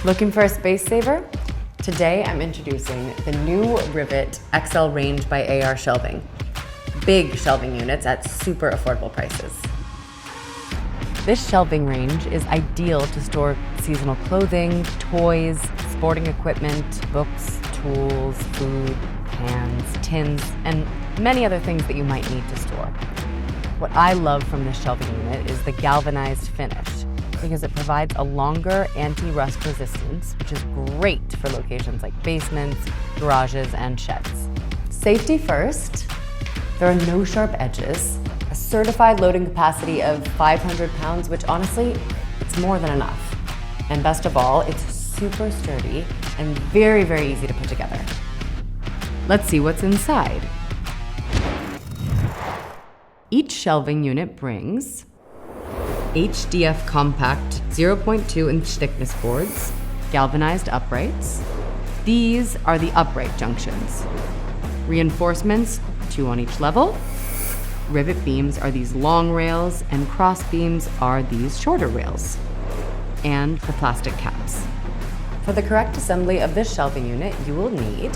Looking for a space saver? Today I'm introducing the new RIVET XL range by AR Shelving. Big shelving units at super affordable prices. This shelving range is ideal to store seasonal clothing, toys, sporting equipment, books, tools, food, cans, tins, and many other things that you might need to store. What I love from this shelving unit is the galvanized finish, because it provides a longer anti-rust resistance, which is great for locations like basements, garages, and sheds. Safety first. There are no sharp edges, a certified loading capacity of 500 pounds, which honestly, it's more than enough. And best of all, it's super sturdy and very, very easy to put together. Let's see what's inside. Each shelving unit brings HDF compact 0.2-inch thickness boards, galvanized uprights. These are the upright junctions. Reinforcements, 2 on each level. Rivet beams are these long rails, and cross beams are these shorter rails. And the plastic caps. For the correct assembly of this shelving unit, you will need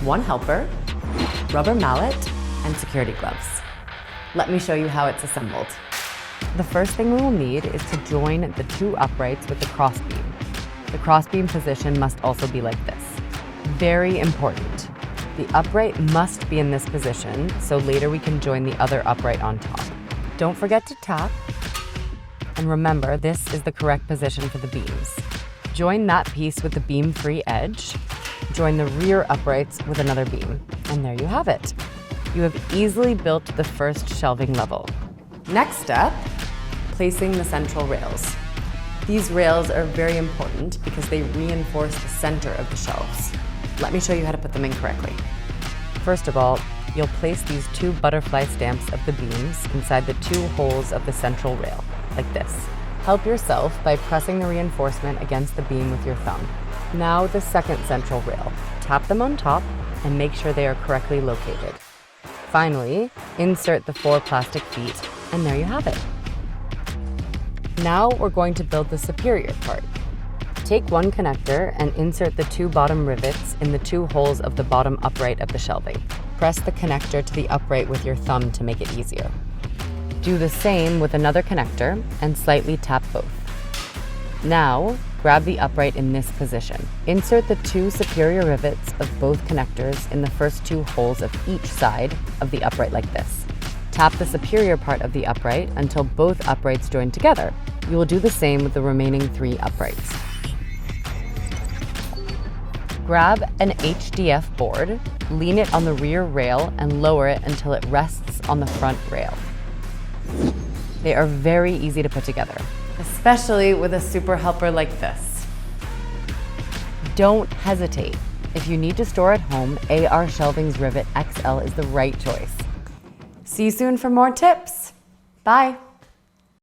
1 helper, rubber mallet, and security gloves. Let me show you how it's assembled. The first thing we will need is to join the 2 uprights with the crossbeam. The crossbeam position must also be like this. Very important. The upright must be in this position, so later we can join the other upright on top. Don't forget to tap. And remember, this is the correct position for the beams. Join that piece with the beam-free edge. Join the rear uprights with another beam. And there you have it. You have easily built the first shelving level. Next up, placing the central rails. These rails are very important because they reinforce the center of the shelves. Let me show you how to put them in correctly. First of all, you'll place these 2 butterfly stamps of the beams inside the 2 holes of the central rail, like this. Help yourself by pressing the reinforcement against the beam with your thumb. Now the second central rail. Tap them on top and make sure they are correctly located. Finally, insert the 4 plastic feet, and there you have it. Now we're going to build the superior part. Take 1 connector and insert the 2 bottom rivets in the 2 holes of the bottom upright of the shelving. Press the connector to the upright with your thumb to make it easier. Do the same with another connector and slightly tap both. Now, grab the upright in this position. Insert the 2 superior rivets of both connectors in the first 2 holes of each side of the upright like this. Tap the superior part of the upright until both uprights join together. You will do the same with the remaining 3 uprights. Grab an HDF board, lean it on the rear rail, and lower it until it rests on the front rail. They are very easy to put together, especially with a super helper like this. Don't hesitate. If you need to store at home, AR Shelving's RIVET XL is the right choice. See you soon for more tips. Bye.